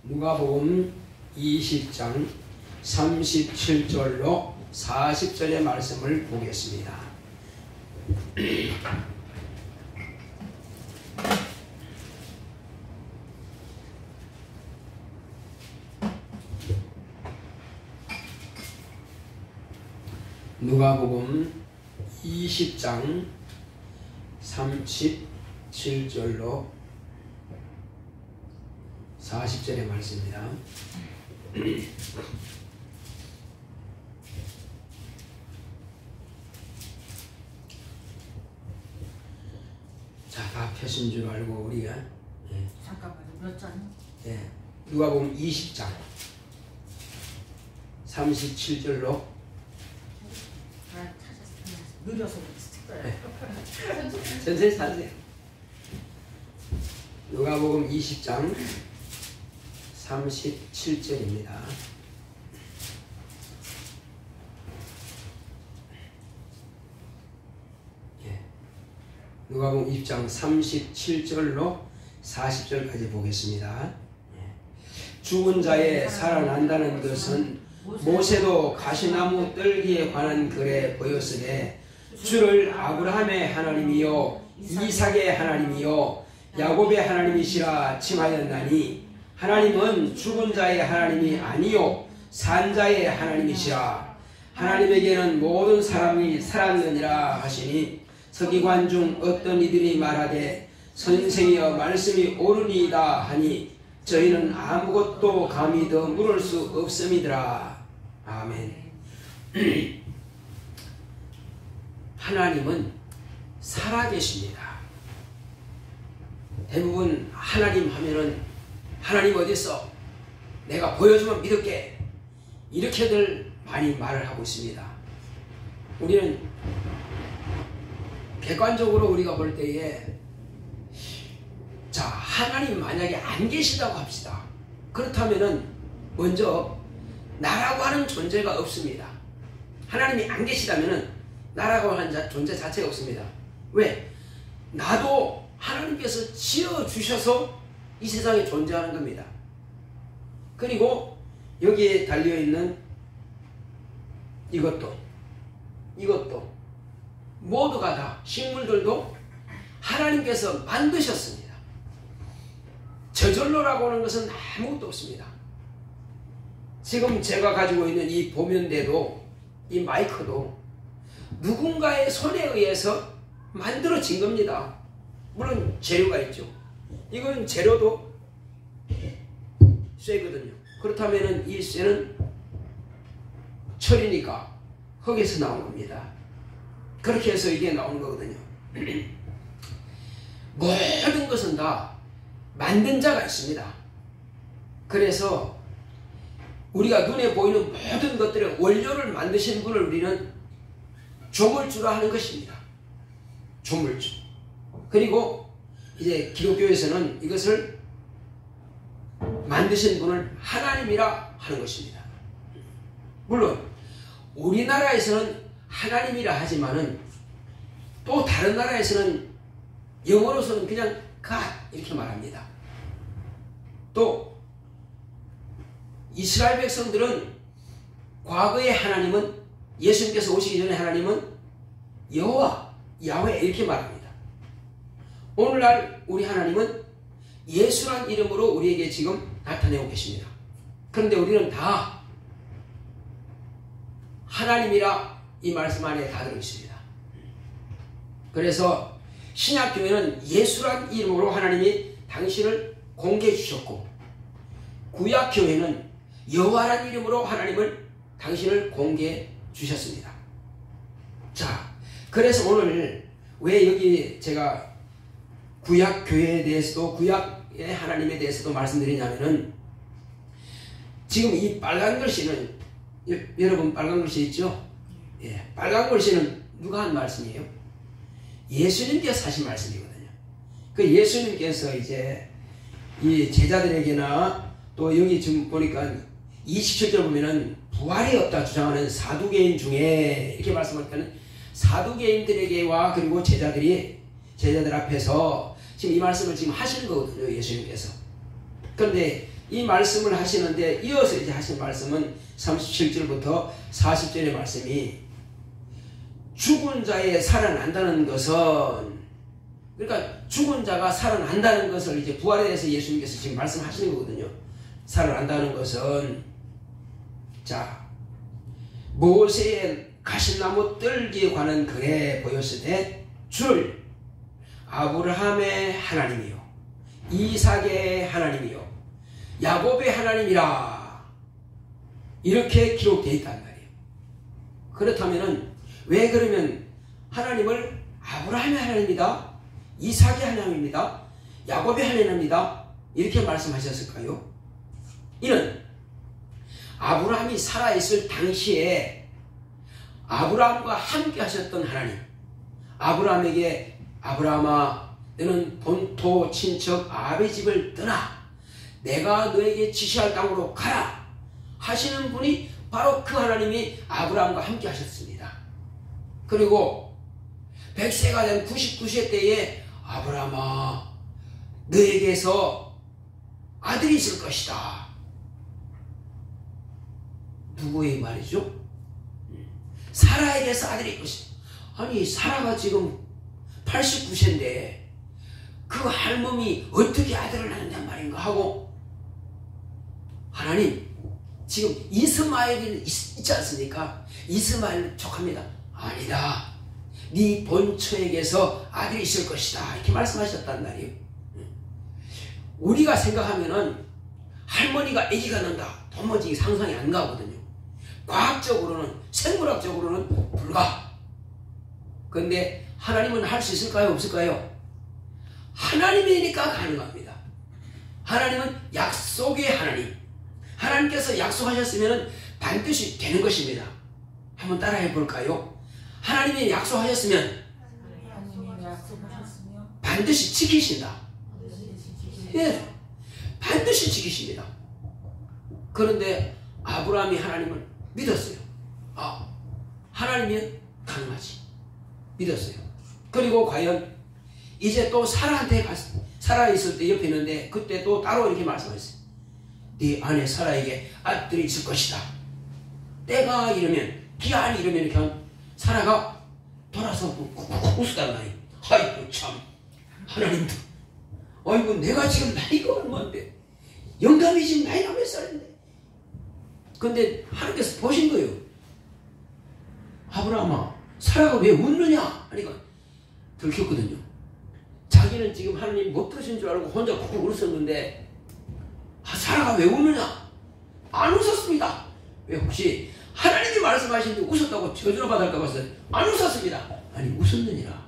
누가복음 20장 37절로 40절의 말씀을 보겠습니다. 누가복음 20장 37절로 40절의 말씀입니다. 자, 다 펴신 줄 알고 우리가 잠깐만요. 몇 장? 누가복음 20장 37절로 느려서 그래. 천천히 사세요. 누가복음 20장 37절입니다. 누가복음 20장 37절로 40절까지 보겠습니다. 죽은 자의 살아난다는 것은 모세도 가시나무 떨기에 관한 글에 보였으되 주를 아브라함의 하나님이요 이삭의 하나님이요 야곱의 하나님이시라 칭하였나니 하나님은 죽은 자의 하나님이 아니요 산 자의 하나님이시라. 하나님에게는 모든 사람이 살았느니라 하시니 서기관 중 어떤 이들이 말하되 선생이여 말씀이 옳으니이다 하니 저희는 아무것도 감히 더 물을 수 없음이더라. 아멘. 하나님은 살아계십니다. 대부분 하나님 하면은 하나님 어디 있어? 내가 보여주면 믿을게. 이렇게들 많이 말을 하고 있습니다. 우리는 객관적으로 우리가 볼 때에 자, 하나님 만약에 안 계시다고 합시다. 그렇다면은 먼저 나라고 하는 존재가 없습니다. 하나님이 안 계시다면은 나라고 하는 존재 자체가 없습니다. 왜? 나도 하나님께서 지어주셔서 이 세상에 존재하는 겁니다. 그리고 여기에 달려있는 이것도 모두가 다 식물들도 하나님께서 만드셨습니다. 저절로라고 하는 것은 아무것도 없습니다. 지금 제가 가지고 있는 이 보면대도 이 마이크도 누군가의 손에 의해서 만들어진 겁니다. 물론 재료가 있죠. 이건 재료도 쇠거든요. 그렇다면 이 쇠는 철이니까 흙에서 나온 겁니다. 그렇게 해서 이게 나오는 거거든요. 모든 것은 다 만든 자가 있습니다. 그래서 우리가 눈에 보이는 모든 것들의 원료를 만드신 분을 우리는 조물주라 하는 것입니다. 조물주. 그리고 이제 기독교에서는 이것을 만드신 분을 하나님이라 하는 것입니다. 물론 우리나라에서는 하나님이라 하지만은 또 다른 나라에서는 영어로서는 그냥 God 이렇게 말합니다. 또 이스라엘 백성들은 과거의 하나님은 예수님께서 오시기 전에 하나님은 여호와, 야훼 이렇게 말합니다. 오늘날 우리 하나님은 예수란 이름으로 우리에게 지금 나타내고 계십니다. 그런데 우리는 다 하나님이라 이 말씀 안에 다 들어있습니다. 그래서 신약교회는 예수란 이름으로 하나님이 당신을 공개해 주셨고, 구약교회는 여호와란 이름으로 하나님을 당신을 공개해 주셨습니다. 자, 그래서 오늘 왜 여기 제가 구약교회에 대해서도 구약의 하나님에 대해서도 말씀드리냐면은 지금 이 빨간 글씨는 여러분 빨간 글씨 있죠? 예, 빨간 글씨는 누가 한 말씀이에요? 예수님께서 하신 말씀이거든요. 그 예수님께서 이제 이 제자들에게나 또 여기 지금 보니까 27절 보면은 부활이 없다 주장하는 사두개인 중에 이렇게 말씀할 때는 사두개인들에게와 그리고 제자들 앞에서 지금 이 말씀을 지금 하시는 거거든요. 예수님께서. 그런데 이 말씀을 하시는데 이어서 이제 하신 말씀은 37절부터 40절의 말씀이 죽은 자의 살아난다는 것은, 그러니까 죽은 자가 살아난다는 것을 이제 부활에 대해서 예수님께서 지금 말씀하시는 거거든요. 살아난다는 것은, 자, 모세의 가시나무 뜰기에 관한 글에 보였으되 주를 아브라함의 하나님이요 이삭의 하나님이요 야곱의 하나님이라 이렇게 기록되어 있단 말이에요. 그렇다면은 왜 그러면 하나님을 아브라함의 하나님이다, 이삭의 하나님입니다, 야곱의 하나님입니다 이렇게 말씀하셨을까요? 이는 아브라함이 살아있을 당시에 아브라함과 함께 하셨던 하나님, 아브라함에게 아브라함아 너는 본토 친척 아비 집을 떠나 내가 너에게 지시할 땅으로 가라 하시는 분이 바로 그 하나님이 아브라함과 함께 하셨습니다. 그리고 100세가 된 99세 때에 아브라함아 너에게서 아들이 있을 것이다. 누구의 말이죠? 사라에게서 아들이 있을 것이다. 아니 사라가 지금 89세인데 그 할멈이 어떻게 아들을 낳는단 말인가 하고, 하나님 지금 이스마엘이 있지 않습니까? 이스마엘 족합니다. 아니다. 네 본처에게서 아들이 있을 것이다 이렇게 말씀하셨단 말이에요. 우리가 생각하면은 할머니가 아기가 난다 도무지 상상이 안 가거든요. 과학적으로는 생물학적으로는 불가. 그런데 하나님은 할 수 있을까요? 없을까요? 하나님이니까 가능합니다. 하나님은 약속의 하나님. 하나님께서 약속하셨으면 반드시 되는 것입니다. 한번 따라해 볼까요? 하나님이 약속하셨으면 반드시 지키신다. 예, 반드시 지키십니다. 그런데 아브라함이 하나님을 믿었어요. 아, 하나님이 가능하지. 믿었어요. 그리고 과연 이제 또 사라한테 살아있을 때 옆에 있는데 그때 또 따로 이렇게 말씀하셨어요. 네 안에 사라에게 아들이 있을 것이다. 때가 이러면, 기한이 이러면 이렇게 사라가 돌아서 웃었단 말이에요. 아이고 참 하나님도, 아이고 내가 지금 나이가 얼마인데, 영감이 지금 나이가 몇 살인데. 근데 하나님께서 보신 거예요. 아브라함아 사라가 왜 웃느냐 하니까 들켰거든요. 자기는 지금 하나님 못 들으신 줄 알고 혼자 쿡쿡 울었었는데, 아, 사라가 왜 웃느냐? 안 웃었습니다. 왜 혹시 하나님이 말씀하시는데 웃었다고 저주를 받을까 봐서 안 웃었습니다. 아니 웃었느니라.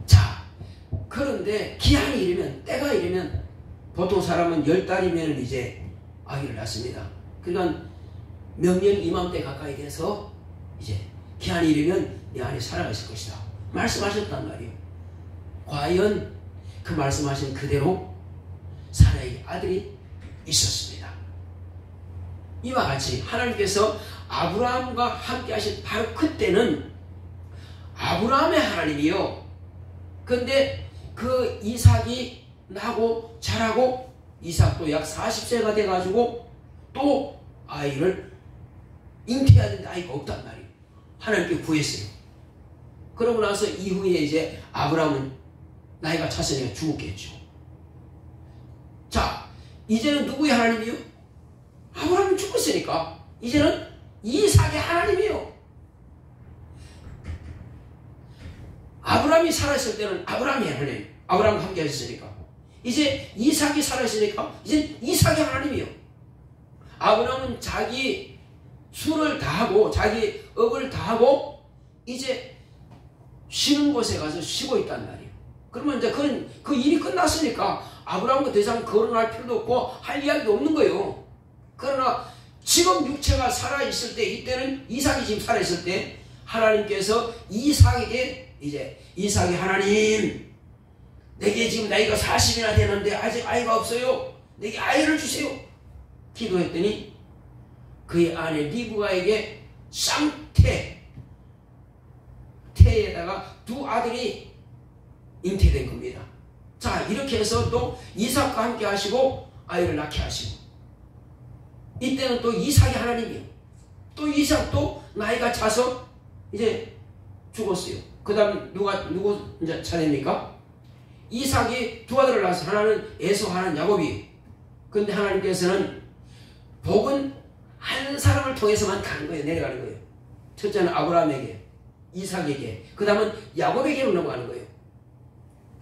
자, 그런데 기한이 이르면, 때가 이르면, 보통 사람은 10달이면 이제 아기를 낳습니다. 그러니까 명년 이맘때 가까이 돼서 이제 기한이 이르면 네 안에 사라가 있을 것이다 말씀하셨단 말이에요. 과연 그 말씀하신 그대로 사라에게 아들이 있었습니다. 이와 같이 하나님께서 아브라함과 함께 하신 바로 그때는 아브라함의 하나님이요. 그런데 그 이삭이 나고 자라고 이삭도 약 40세가 돼가지고 또 아이를 잉태해야 되는데 아이가 없단 말이에요. 하나님께 구했어요. 그러고 나서 이후에 이제 아브라함은 나이가 찼으니까 죽었겠죠. 자, 이제는 누구의 하나님이요? 아브라함이 죽었으니까 이제는 이삭의 하나님이요. 아브라함이 살아있을 때는 아브라함이 하나님, 아브라함과 함께 하셨으니까 이제 이삭이 살아있으니까 이제 이삭의 하나님이요. 아브라함은 자기 수를 다하고 자기 업을 다하고 이제 쉬는 곳에 가서 쉬고 있단 말이에요. 그러면 이제 그 일이 끝났으니까 아브라함과 더 이상 거론할 필요도 없고 할 이야기도 없는 거예요. 그러나 지금 육체가 살아있을 때, 이때는 이삭이 지금 살아있을 때 하나님께서 이삭에게 이제 이삭이 하나님 내게 지금 나이가 40이나 되는데 아직 아이가 없어요. 내게 아이를 주세요. 기도했더니 그의 아내 리브가에게 쌍태에다가 두 아들이 잉태된 겁니다. 자, 이렇게 해서 또 이삭과 함께 하시고 아이를 낳게 하시고, 이때는 또 이삭이 하나님이요. 또 이삭도 나이가 차서 이제 죽었어요. 그 다음 누구 이제 차례입니까? 이삭이 두 아들을 낳았어요. 하나는 에서, 하나는 야곱이. 근데 하나님께서는 복은 한 사람을 통해서만 가는 거예요. 내려가는 거예요. 첫째는 아브라함에게, 이삭에게, 그 다음은 야곱에게로 넘어가는 거예요.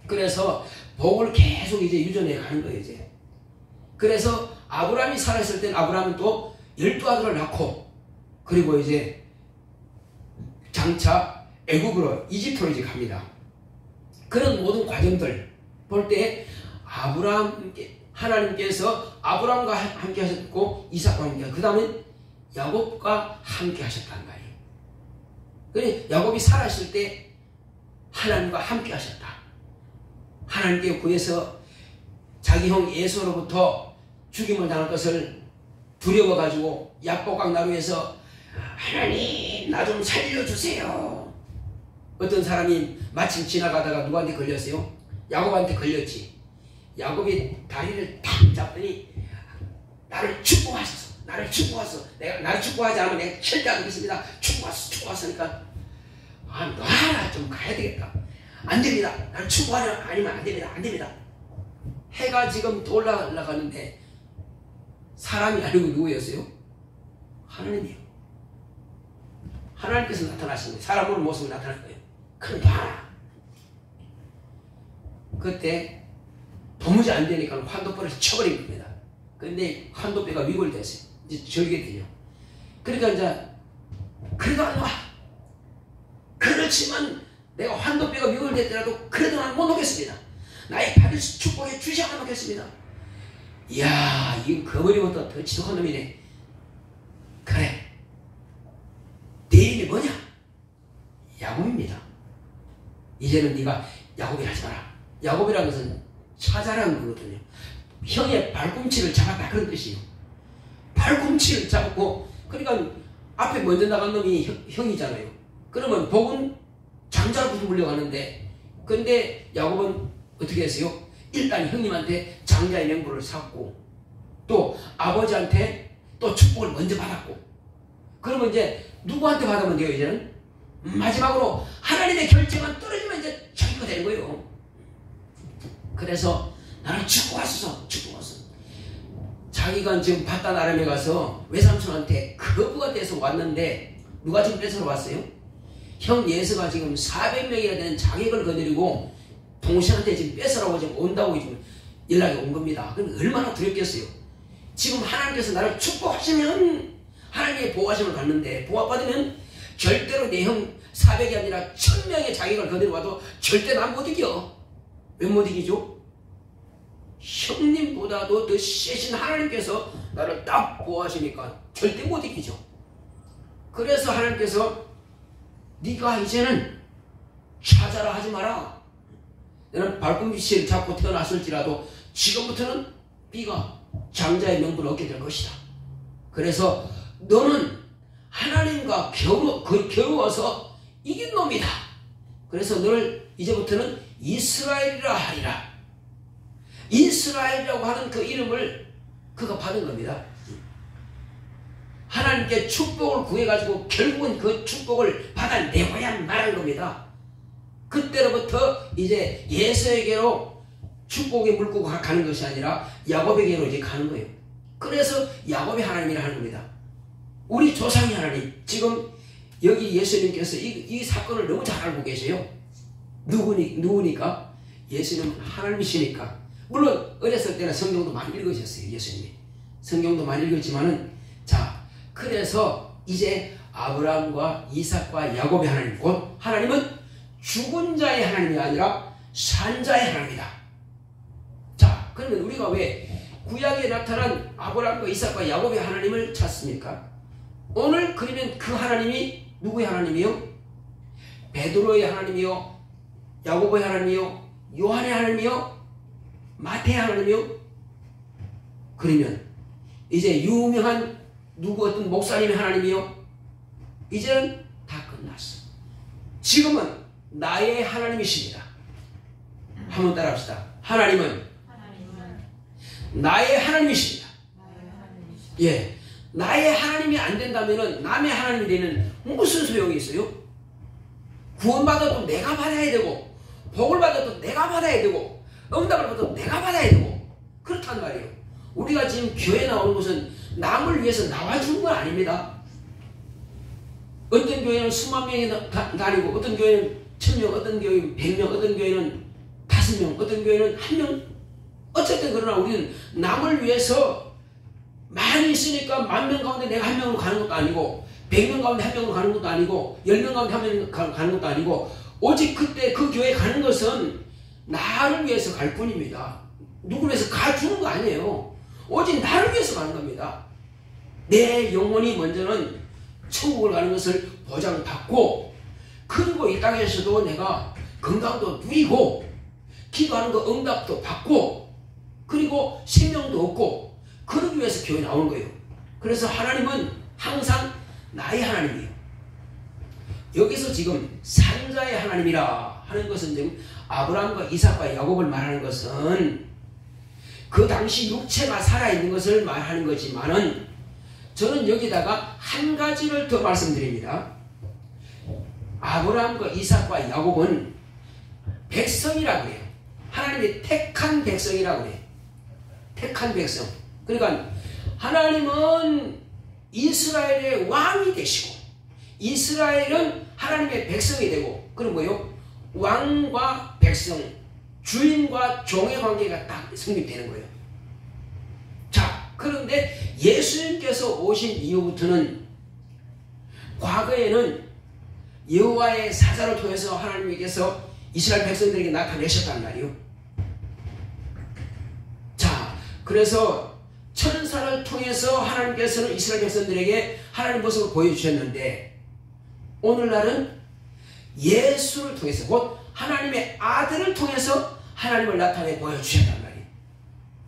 그래서 복을 계속 이제 유전해 가는 거예요. 이제. 그래서 아브라함이 살았을 때는 아브라함은 또 12아들을 낳고, 그리고 이제 장차 애굽으로, 이집트로 이제 갑니다. 그런 모든 과정들 볼 때 하나님께서 아브라함과 함께 하셨고 이삭과 함께 하셨고, 그 다음에 야곱과 함께 하셨단 말이에요. 그래, 야곱이 살았을 때 하나님과 함께 하셨다. 하나님께 구해서 자기 형 에서로부터 죽임을 당할 것을 두려워가지고 야복강 나루에서 하나님 나 좀 살려주세요. 어떤 사람이 마침 지나가다가 누구한테 걸렸어요? 야곱한테 걸렸지. 야곱이 다리를 탁 잡더니 나를 축복하소서, 나를 축복하소서, 내가 나를 축복하지 않으면 내가 절대 안 하겠습니다. 축복하소니까 놔라, 좀 가야 되겠다. 안 됩니다. 나를 축복하지 아니면 안 됩니다. 안 됩니다. 해가 지금 또 올라가는데 사람이 아니고 누구였어요? 하나님이요. 하나님께서 나타나신 거예요. 사람으로 모습을 나타난 거예요. 그럼 봐라. 그때 도무지 안 되니까 환도뼈를 쳐버린 겁니다. 근데 환도뼈가 위골됐어요. 이제 절게 되죠. 그러니까 이제 그래도 안 와. 그렇지만 내가 환도뼈가 위골됐더라도 그래도 난 못 오겠습니다. 나의 받을 축복에 주시 안 놓겠습니다. 이야, 이 거머리부터 더 지독한 놈이네. 그래, 내 이름이 뭐냐? 야곱입니다. 이제는 네가 야곱이라 하지 마라. 야곱이라는 것은 찾아라는 거거든요. 형의 발꿈치를 잡았다, 그런 뜻이에요. 발꿈치를 잡고, 그러니까 앞에 먼저 나간 놈이 형이잖아요. 그러면 복은 장자로부터 물려가는데, 근데 야곱은 어떻게 했어요? 일단 형님한테 장자의 명분을 샀고, 또 아버지한테 또 축복을 먼저 받았고, 그러면 이제 누구한테 받으면 돼요? 이제는 마지막으로 하나님의 결정만 떨어지면 이제 자기가 되는 거예요. 그래서 나를 축복하소서, 축복하소서. 자기가 지금 바다 나름에 가서 외삼촌한테 거부가 돼서 왔는데 누가 지금 뺏으러 왔어요? 형 예서가 지금 400명이나 되는 자객을 거느리고 동생한테 지금 뺏으라고 지금 온다고 지금 연락이 온 겁니다. 그럼 얼마나 두렵겠어요? 지금 하나님께서 나를 축복하시면 하나님의 보호하심을 받는데, 보호받으면 절대로 내 형 400이 아니라 1000명의 자객을 거느리고 와도 절대 난 못 이겨. 왜 못 이기죠? 형님보다도 더 세신 하나님께서 나를 딱 보호하시니까 절대 못 이기죠. 그래서 하나님께서 네가 이제는 찾아라 하지 마라. 너는 발꿈치를 잡고 태어났을지라도 지금부터는 네가 장자의 명분을 얻게 될 것이다. 그래서 너는 하나님과 겨루어서 이긴 놈이다. 그래서 너를 이제부터는 이스라엘이라 하리라. 이스라엘이라고 하는 그 이름을 그가 받은 겁니다. 하나님께 축복을 구해가지고 결국은 그 축복을 받아내고야 말한 겁니다. 그때로부터 이제 예서에게로 축복의 물고가 가는 것이 아니라 야곱에게로 이제 가는 거예요. 그래서 야곱이 하나님이라 하는 겁니다. 우리 조상이 하나님. 지금 여기 예수님께서 이 사건을 너무 잘 알고 계세요. 누구니까? 예수님은 하나님이시니까. 물론 어렸을 때는 성경도 많이 읽으셨어요. 예수님이 성경도 많이 읽었지만은, 자, 그래서 이제 아브라함과 이삭과 야곱의 하나님, 곧 하나님은 죽은 자의 하나님이 아니라 산 자의 하나님이다. 자, 그러면 우리가 왜 구약에 나타난 아브라함과 이삭과 야곱의 하나님을 찾습니까? 오늘 그러면 그 하나님이 누구의 하나님이요? 베드로의 하나님이요? 야곱의 하나님이요? 요한의 하나님이요? 마태의 하나님이요? 그러면 이제 유명한 어떤 목사님의 하나님이요? 이제는 다 끝났어. 지금은 나의 하나님이십니다. 한번 따라합시다. 하나님은 나의 하나님이십니다. 예, 나의 하나님이 안 된다면은 남의 하나님이 되는 무슨 소용이 있어요? 구원받아도 내가 받아야 되고, 복을 받아도 내가 받아야 되고, 응답을 받아도 내가 받아야 되고, 그렇단 말이에요. 우리가 지금 교회 나오는 것은 남을 위해서 나와주는 건 아닙니다. 어떤 교회는 수만 명이 다니고, 어떤 교회는 1000명, 어떤 교회는 100명, 어떤 교회는 5명, 어떤 교회는 1명. 어쨌든 그러나 우리는 남을 위해서 많이 있으니까 10,000명 가운데 내가 1명으로 가는 것도 아니고, 100명 가운데 1명으로 가는 것도 아니고, 10명 가운데 1명 가는 것도 아니고, 오직 그때 그 교회 가는 것은 나를 위해서 갈 뿐입니다. 누구를 위해서 가주는 거 아니에요. 오직 나를 위해서 가는 겁니다. 내 영혼이 먼저는 천국을 가는 것을 보장받고, 그리고 이 땅에서도 내가 건강도 누리고, 기도하는 거 응답도 받고, 그리고 생명도 얻고, 그러기 위해서 교회 나오는 거예요. 그래서 하나님은 항상 나의 하나님이에요. 여기서 지금 산자의 하나님이라 하는 것은 지금 아브라함과 이삭과 야곱을 말하는 것은 그 당시 육체가 살아있는 것을 말하는 거지만은, 저는 여기다가 한 가지를 더 말씀드립니다. 아브라함과 이삭과 야곱은 백성이라고 해요. 하나님이 택한 백성이라고 해요. 택한 백성. 그러니까 하나님은 이스라엘의 왕이 되시고, 이스라엘은 하나님의 백성이 되고, 그럼 뭐요? 왕과 백성, 주인과 종의 관계가 딱 성립되는 거예요. 자, 그런데 예수님께서 오신 이후부터는, 과거에는 여호와의 사자를 통해서 하나님께서 이스라엘 백성들에게 나타내셨단 말이에요. 자, 그래서 천사를 통해서 하나님께서는 이스라엘 백성들에게 하나님 모습을 보여주셨는데, 오늘날은 예수를 통해서, 곧 하나님의 아들을 통해서 하나님을 나타내 보여주셨단 말이에요.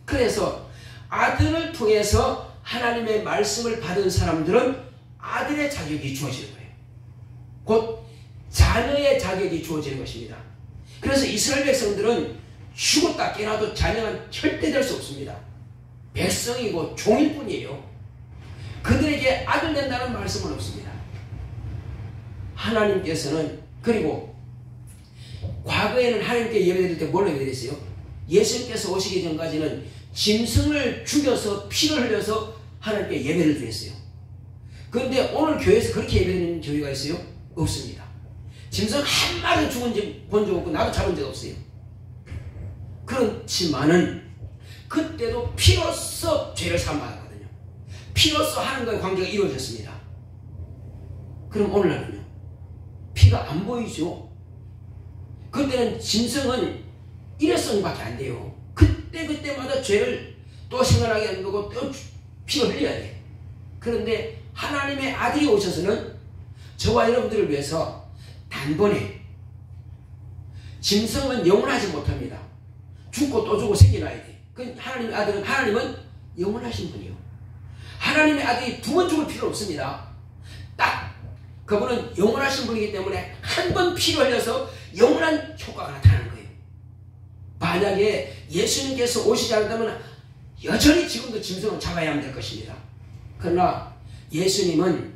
그래서 아들을 통해서 하나님의 말씀을 받은 사람들은 아들의 자격이 주어지는 거예요. 곧 자녀의 자격이 주어지는 것입니다. 그래서 이스라엘 백성들은 죽었다 깨어나도 자녀는 절대 될 수 없습니다. 백성이고 종일 뿐이에요. 그들에게 아들 된다는 말씀은 없습니다. 하나님께서는, 그리고 과거에는 하나님께 예배드릴 때 뭘 예배드렸어요? 예수님께서 오시기 전까지는 짐승을 죽여서 피를 흘려서 하나님께 예배를 드렸어요. 그런데 오늘 교회에서 그렇게 예배드리는 교회가 있어요? 없습니다. 짐승 한 마리 죽은 본 적 없고, 나도 잡은 적 없어요. 그렇지만은 그때도 피로써 죄를 사함받았거든요. 피로써 하나님과의 관계가 이루어졌습니다. 그럼 오늘날은요? 피가 안 보이죠. 그때는 짐승은 일회성밖에 안 돼요. 그때마다 죄를 또 생각하게 하는 거고, 또 피를 흘려야 돼. 그런데 하나님의 아들이 오셔서는 저와 여러분들을 위해서 단번에, 짐승은 영원하지 못합니다. 죽고 또 죽고 생겨나야 돼. 그 하나님의 아들은, 하나님은 영원하신 분이요. 하나님의 아들이 두 번 죽을 필요 없습니다. 딱 그분은 영원하신 분이기 때문에 한 번 피를 흘려서 영원한 효과가 나타나는 거예요. 만약에 예수님께서 오시지 않았다면 여전히 지금도 짐승은 잡아야만 될 것입니다. 그러나 예수님은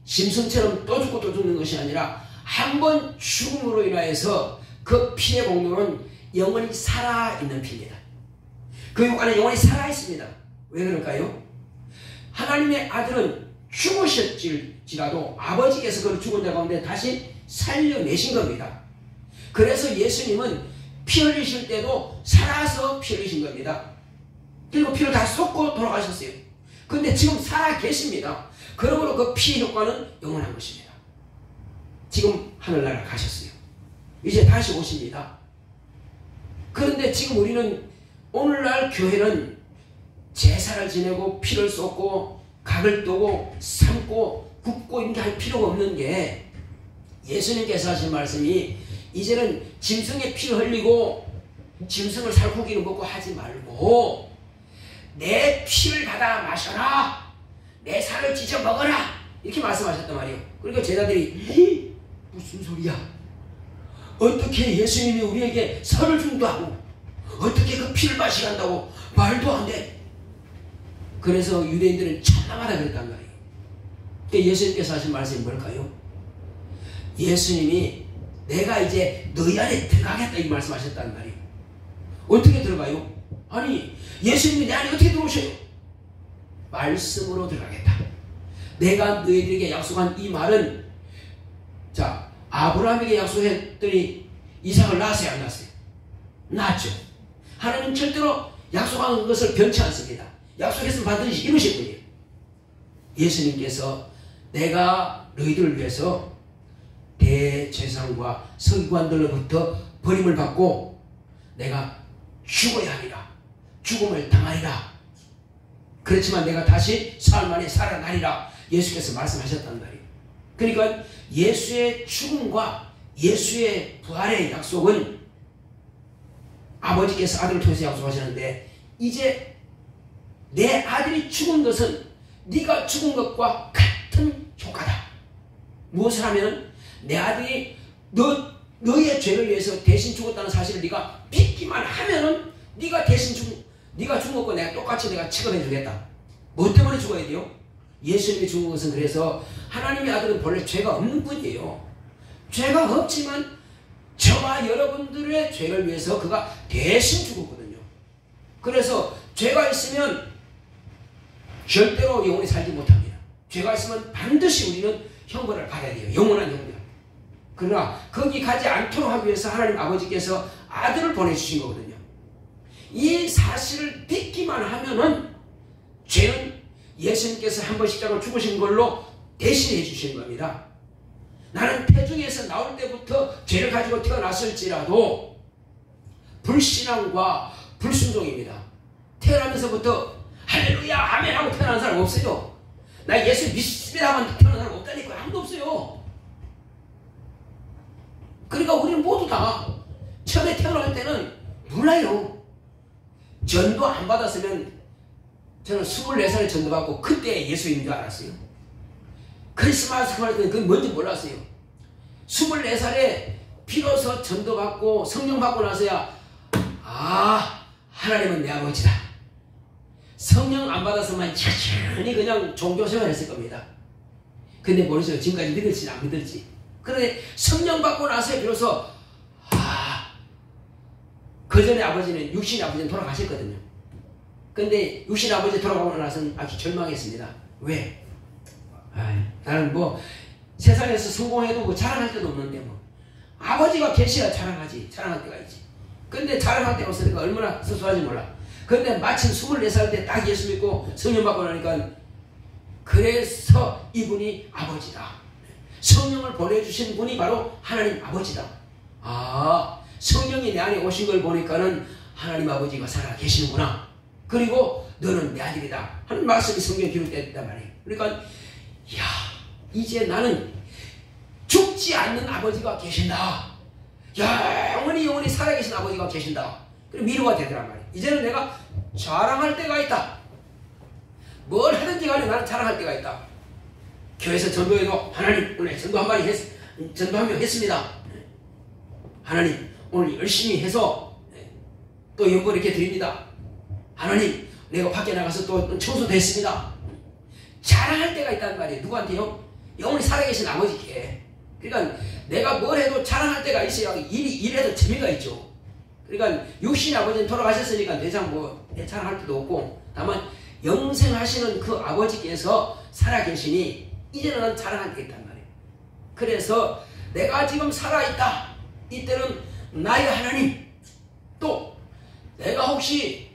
짐승처럼 또 죽고 또 죽는 것이 아니라 한 번 죽음으로 인하여서 그 피의 공로는 영원히 살아있는 피입니다. 그 육안에 영원히 살아있습니다. 왜 그럴까요? 하나님의 아들은 죽으셨지라도 아버지께서 그를 죽은 자 가운데 다시 살려내신 겁니다. 그래서 예수님은 피 흘리실 때도 살아서 피 흘리신 겁니다. 그리고 피를 다 쏟고 돌아가셨어요. 그런데 지금 살아 계십니다. 그러므로 그 피의 효과는 영원한 것입니다. 지금 하늘나라 가셨어요. 이제 다시 오십니다. 그런데 지금 우리는, 오늘날 교회는 제사를 지내고 피를 쏟고 각을 뜨고 삶고 굽고 이렇게 할 필요가 없는 게, 예수님께서 하신 말씀이 이제는 짐승의 피를 흘리고 짐승을 살코기를 먹고 하지 말고 내 피를 받아 마셔라, 내 살을 찢어 먹어라, 이렇게 말씀하셨단 말이에요. 그러니까 제자들이 무슨 소리야? 어떻게 예수님이 우리에게 살을 준다고, 어떻게 그 피를 마시간다고? 말도 안 돼. 그래서 유대인들은 참담하다 그랬단 말이에요. 그러니까 예수님께서 하신 말씀이 뭘까요? 예수님이 내가 이제 너희 안에 들어가겠다 이 말씀하셨단 말이에요. 어떻게 들어가요? 아니 예수님이 내 안에 어떻게 들어오셔요? 말씀으로 들어가겠다. 내가 너희들에게 약속한 이 말은, 자, 아브라함에게 약속했더니 이삭을 낳았어요, 안 낳았어요? 낳았죠. 하나님 절대로 약속한 것을 변치 않습니다. 약속했으면 반드시 이루실 분이에요. 예수님께서 내가 너희들을 위해서 대제사장과 서기관들로부터 버림을 받고 내가 죽어야 하리라. 죽음을 당하리라. 그렇지만 내가 다시 사흘 만에 살아나리라. 예수께서 말씀하셨단 말이에요. 그러니까 예수의 죽음과 예수의 부활의 약속은 아버지께서 아들을 통해서 약속하셨는데, 이제 내 아들이 죽은 것은 네가 죽은 것과 같은 효과다. 무엇을 하면 내 아들이 너의 죄를 위해서 대신 죽었다는 사실을 네가 믿기만 하면은 네가 죽은 것과 내가 똑같이 내가 취급해 주겠다. 뭐 때문에 죽어야 돼요? 예수님이 죽은 것은, 그래서 하나님의 아들은 본래 죄가 없는 분이에요. 죄가 없지만 저와 여러분들의 죄를 위해서 그가 대신 죽었거든요. 그래서 죄가 있으면 절대로 영원히 살지 못합니다. 죄가 있으면 반드시 우리는 형벌을 받아야 돼요. 영원한 형벌. 그러나 거기 가지 않도록 하기 위해서 하나님 아버지께서 아들을 보내주신 거거든요. 이 사실을 믿기만 하면은 죄는 예수님께서 한 번 십자가를 죽으신 걸로 대신해 주신 겁니다. 나는 태중에서 나올 때부터 죄를 가지고 태어났을지라도 불신앙과 불순종입니다. 태어나면서부터 할렐루야 아멘 하고 태어난 사람 없어요. 나 예수 믿습니다 하면 태어난 사람 없다니까. 아무도 없어요. 그러니까 우리는 모두 다 처음에 태어날 때는 몰라요. 전도 안 받았으면, 저는 24살에 전도받고 그때 예수인 줄 알았어요. 크리스마스 할 때는 그건 뭔지 몰랐어요. 24살에 비로소 전도받고 성령 받고 나서야, 아, 하나님은 내 아버지다. 성령 안 받았으면 천천히 그냥 종교생활 했을 겁니다. 근데 모르죠. 지금까지 믿을지 안 믿을지. 그런데 성령 받고 나서야 비로소, 그 전에 아버지는, 육신의 아버지는 돌아가셨거든요. 근데 육신의 아버지 돌아가고 나서는 아주 절망했습니다. 왜? 나는 뭐 세상에서 성공해도 뭐 자랑할 데도 없는데 뭐 아버지가 계셔야 자랑하지. 자랑할 때가 있지. 근데 자랑할 데가 없으니까 얼마나 스스로하지 몰라. 근데 마침 24살 때 딱 예수 믿고 성령 받고 나니까, 그래서 이분이 아버지다. 성령을 보내주신 분이 바로 하나님 아버지다. 성령이 내 안에 오신 걸 보니까는 하나님 아버지가 살아 계시는구나. 그리고 너는 내 아들이다 하는 말씀이 성경에 기록되었단 말이에요. 그러니까 이제 나는 죽지 않는 아버지가 계신다. 영원히 살아계신 아버지가 계신다. 그리고 위로가 되더란 말이에요. 이제는 내가 자랑할 때가 있다. 뭘 하든지 간에 나는 자랑할 때가 있다. 교회에서 전도해도 하나님 오늘 전도 한 명 했습니다. 하나님 오늘 열심히 해서 또 연봉 이렇게 드립니다. 하나님 내가 밖에 나가서 또 청소도 했습니다. 자랑할 때가 있다는 말이에요. 누구한테요? 영원히 살아계신 아버지께. 그러니까 내가 뭘 해도 자랑할 때가 있어야 일해도 재미가 있죠. 그러니까 육신의 아버지는 돌아가셨으니까 대장 뭐 자랑할 때도 없고, 다만 영생하시는 그 아버지께서 살아계시니 이제는 난 자랑할 게 있단 말이에요. 그래서 내가 지금 살아있다. 이때는 나의 하나님, 또 내가 혹시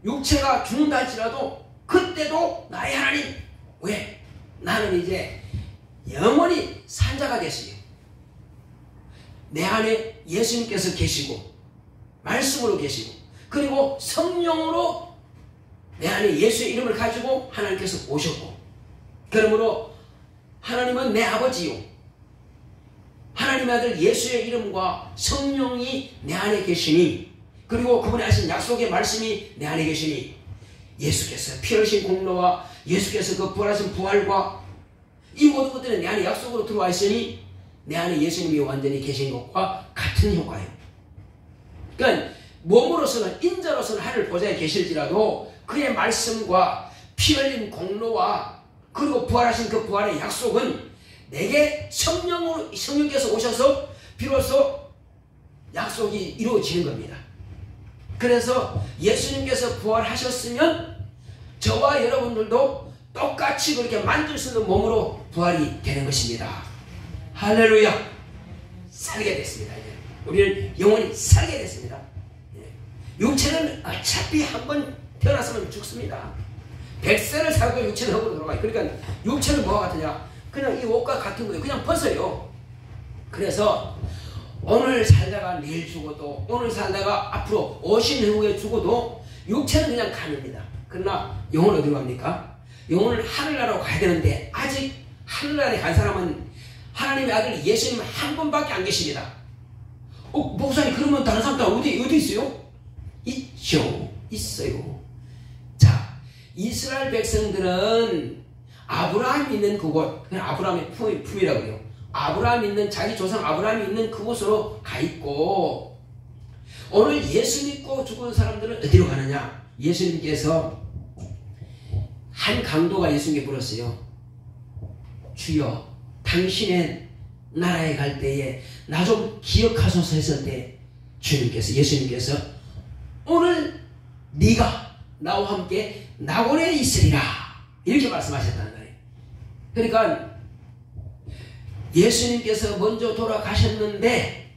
육체가 죽는다 할지라도 그때도 나의 하나님. 왜? 나는 이제 영원히 산 자가 됐어요. 내 안에 예수님께서 계시고 말씀으로 계시고 그리고 성령으로 내 안에 예수의 이름을 가지고 하나님께서 오셨고, 그러므로 하나님은 내 아버지요, 하나님의 아들 예수의 이름과 성령이 내 안에 계시니, 그리고 그분이 하신 약속의 말씀이 내 안에 계시니, 예수께서 피 흘리신 공로와 예수께서 그 부활하신 부활과 이 모든 것들은 내 안에 약속으로 들어와 있으니 내 안에 예수님이 완전히 계신 것과 같은 효과예요. 그러니까 몸으로서는 인자로서는 하늘 보좌에 계실지라도 그의 말씀과 피 흘린 공로와 그리고 부활하신 그 부활의 약속은 내게 성령께서 오셔서 비로소 약속이 이루어지는 겁니다. 그래서 예수님께서 부활하셨으면 저와 여러분들도 똑같이 그렇게 만질 수 있는 몸으로 부활이 되는 것입니다. 할렐루야. 살게 됐습니다. 이제. 우리는 영원히 살게 됐습니다. 육체는 어차피 한번 태어났으면 죽습니다. 100세를 살고 육체는 흙으로 돌아가요. 그러니까 육체는 뭐와 같으냐? 그냥 이 옷과 같은 거예요. 그냥 벗어요. 그래서 오늘 살다가 내일 죽어도, 오늘 살다가 앞으로 50년 후에 죽어도 육체는 그냥 가늡니다. 그러나 영혼은 어디로 갑니까? 영혼은 하늘나라로 가야 되는데 아직 하늘나라에 간 사람은 하나님의 아들 예수님 한 분밖에 안 계십니다. 목사님 그러면 다른 사람들 어디 있어요? 있어요. 자, 이스라엘 백성들은 아브라함이 있는 그곳, 그냥 아브라함의 품이라고 해요. 아브라함이 있는, 자기 조상 아브라함이 있는 그곳으로 가 있고, 오늘 예수 믿고 죽은 사람들은 어디로 가느냐? 예수님께서 한 강도가 예수님께 물었어요. 주여, 당신의 나라에 갈 때에 나 좀 기억하소서 했을 때 예수님께서 오늘 네가 나와 함께 낙원에 있으리라 이렇게 말씀하셨다는 거예요. 그러니까 예수님께서 먼저 돌아가셨는데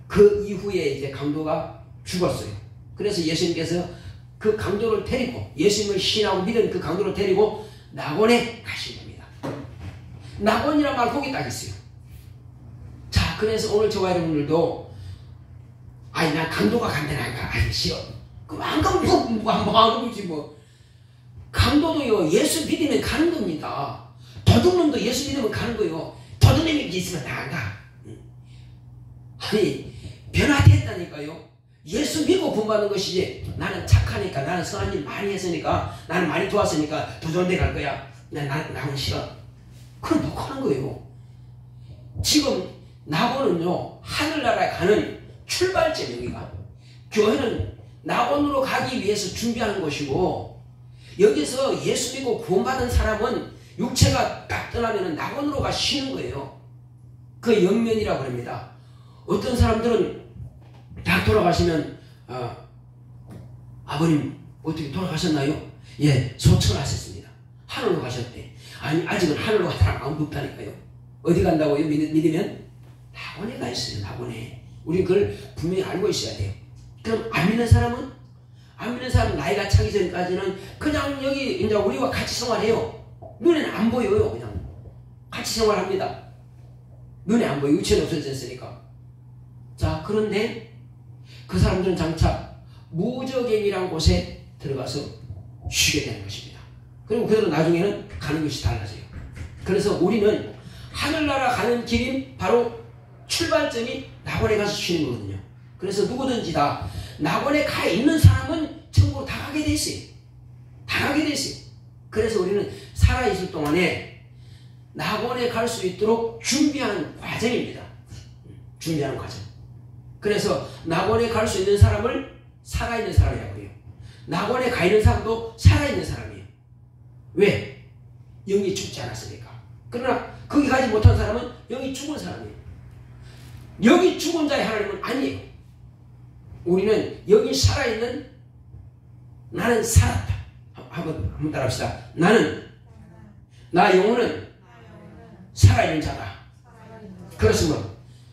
그 이후에 이제 강도가 죽었어요. 그래서 예수님께서 그 강도를 데리고, 예수님을 신하고 믿은 그 강도를 데리고 낙원에 가신 겁니다. 낙원이란 말 거기 딱 있어요. 자, 그래서 오늘 저와 여러분들도 난 강도가 간다니까. 싫어. 그럼 안 가면 안 가지 뭐. 강도도요, 예수 믿으면 가는 겁니다. 도둑놈도 예수 믿으면 가는 거예요. 도둑놈이 있으면 다 안 가. 아니, 변화됐다니까요. 예수 믿고 구원받는 것이지, 나는 착하니까, 나는 선한 일 많이 했으니까, 나는 많이 도왔으니까 더 좋은 데 갈 거야. 나는 싫어. 그럼 못 가는 거예요. 지금 낙원은요, 하늘나라에 가는 출발점, 여기가. 교회는 낙원으로 가기 위해서 준비하는 것이고, 여기서 예수 믿고 구원받은 사람은 육체가 딱 떠나면 낙원으로 가 쉬는 거예요. 그 영면이라고 합니다. 어떤 사람들은 딱 돌아가시면 아버님 어떻게 돌아가셨나요? 예, 소천하셨습니다. 하늘로 가셨대. 아니, 아직은 하늘로 간 사람 아무도 없다니까요. 어디 간다고요? 믿으면? 낙원에 가 있어요. 낙원에. 우리 그걸 분명히 알고 있어야 돼요. 그럼 안 믿는 사람은? 안 믿는 사람은 나이가 차기 전까지는 그냥 여기 이제 우리와 같이 생활해요. 눈에는 안 보여요. 그냥 같이 생활합니다. 눈에 안 보여. 육체는 없어졌으니까. 자, 그런데 그 사람들은 장차 무저갱이라는 곳에 들어가서 쉬게 되는 것입니다. 그리고 그대로 나중에는 가는 것이 달라져요. 그래서 우리는 하늘나라 가는 길인 바로 출발점이 낙원에 가서 쉬는 거거든요. 그래서 누구든지 다 낙원에 가 있는 사람은 천국으로 다 가게 돼 있어요. 다 가게 돼 있어요. 그래서 우리는 살아있을 동안에 낙원에 갈 수 있도록 준비하는 과정입니다. 준비하는 과정. 그래서 낙원에 갈 수 있는 사람을 살아있는 사람이라고 해요. 낙원에 가 있는 사람도 살아있는 사람이에요. 왜? 영이 죽지 않았으니까. 그러나 거기 가지 못한 사람은 영이 죽은 사람이에요. 영이 죽은 자의 하나님은 아니에요. 우리는 여기 살아있는, 나는 살았다. 한번 따라합시다. 나 영혼은 살아있는 자다. 그렇습니다.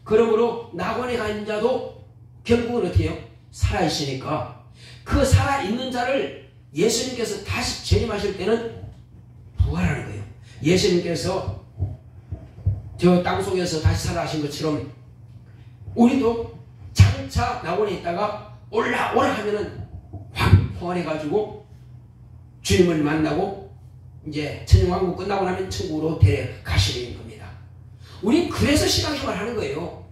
그러므로 낙원에 가 있는 자도 결국은 어떻게 해요? 살아있으니까 그 살아있는 자를 예수님께서 다시 재림하실 때는 부활하는 거예요. 예수님께서 저 땅속에서 다시 살아가신 것처럼 우리도 장차 낙원에 있다가 올라오라 하면은 확 부활해가지고 주님을 만나고 이제 천년왕국 끝나고 나면 천국으로 데려가시는 겁니다. 우린 그래서 신앙생활 하는 거예요.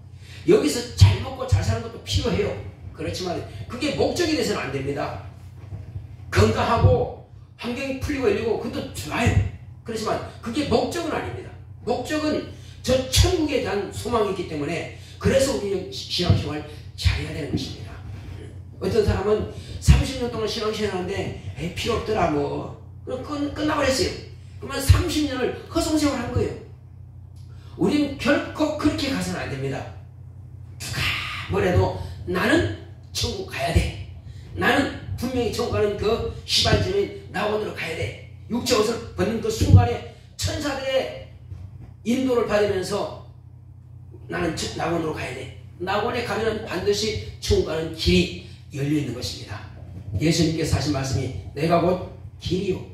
여기서 잘 먹고 잘 사는 것도 필요해요. 그렇지만 그게 목적이 돼서는 안 됩니다. 건강하고 환경이 풀리고 열리고 그것도 좋아요. 그렇지만 그게 목적은 아닙니다. 목적은 저 천국에 대한 소망이 있기 때문에 그래서 우리 신앙생활 잘해야 되는 것입니다. 어떤 사람은 30년 동안 신앙생활하는데 필요 없더라 뭐 끝나버렸어요. 그러면 30년을 허송세월한 거예요. 우린 결코 그렇게 가서는 안 됩니다. 누가 뭐래도 나는 천국 가야 돼. 나는 분명히 천국 가는 그 시발점인 낙원으로 가야 돼. 육체 옷을 벗는 그 순간에 천사들의 인도를 받으면서 나는 낙원으로 가야 돼. 낙원에 가면 반드시 천국 가는 길이 열려있는 것입니다. 예수님께서 하신 말씀이 내가 곧 길이요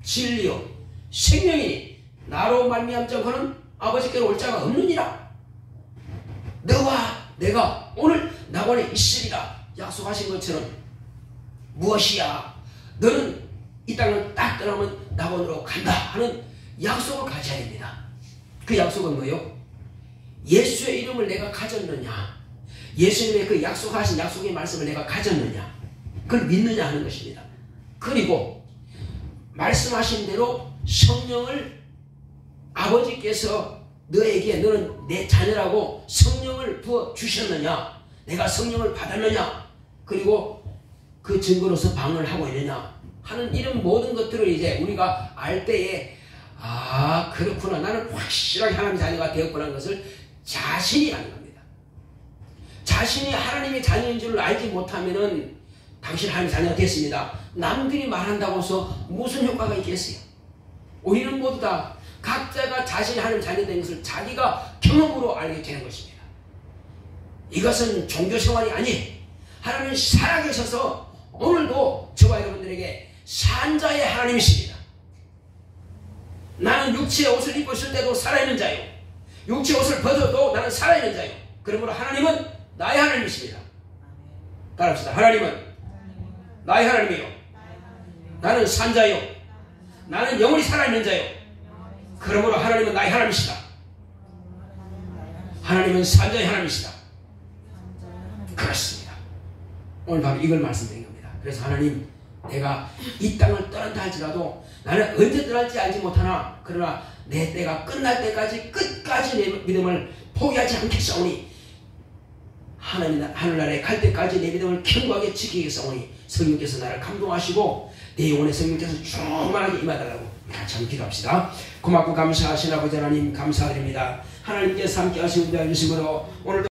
진리요 생명이니 나로 말미암지 않고는 아버지께로 올 자가 없느니라. 너와 내가 오늘 낙원에 있으리라 약속하신 것처럼 무엇이야? 너는 이 땅을 딱 떠나면 낙원으로 간다 하는 약속을 가져야 됩니다. 그 약속은 뭐요? 예수의 이름을 내가 가졌느냐, 예수님의 그 약속하신 약속의 말씀을 내가 가졌느냐, 그걸 믿느냐 하는 것입니다. 그리고 말씀하신 대로 성령을 아버지께서 너에게 너는 내 자녀라고 성령을 부어 주셨느냐, 내가 성령을 받았느냐, 그리고 그 증거로서 방언을 하고 있느냐 하는 이런 모든 것들을 이제 우리가 알 때에 아 그렇구나, 나는 확실하게 하나님의 자녀가 되었구나 하는 것을 자신이 아는 겁니다. 자신이 하나님의 자녀인 줄 알지 못하면은 당신 하나님의 자녀가 됐습니다. 남들이 말한다고 해서 무슨 효과가 있겠어요? 우리는 모두 다 각자가 자신이 하나님의 자녀 된 것을 자기가 경험으로 알게 되는 것입니다. 이것은 종교생활이 아니, 하나님은 살아계셔서 오늘도 저와 여러분들에게 산자의 하나님이십니다. 나는 육체의 옷을 입고 있을 때도 살아있는 자요, 육체의 옷을 벗어도 나는 살아있는 자요. 그러므로 하나님은 나의 하나님이십니다. 따라합시다. 하나님은 나의 하나님이요, 나는 산자요, 나는 영원히 살아있는 자요. 그러므로 하나님은 나의 하나님이시다. 하나님은 산자의 하나님이시다. 그렇습니다. 오늘 바로 이걸 말씀드린 겁니다. 그래서 하나님, 내가 이 땅을 떠난다 할지라도 나는 언제 떠날지 알지 못하나 그러나 내 때가 끝날 때까지 끝까지 내 믿음을 포기하지 않겠사오니, 하늘나라에 갈 때까지 내 믿음을 견고하게 지키겠사오니 성령께서 나를 감동하시고 내 영혼의 성령께서 충만하게 임하달라고 같이 한번 기도합시다. 고맙고 감사하신 아버지 하나님 감사드립니다. 하나님께서 함께 하시고 인도해 주심으로 오늘도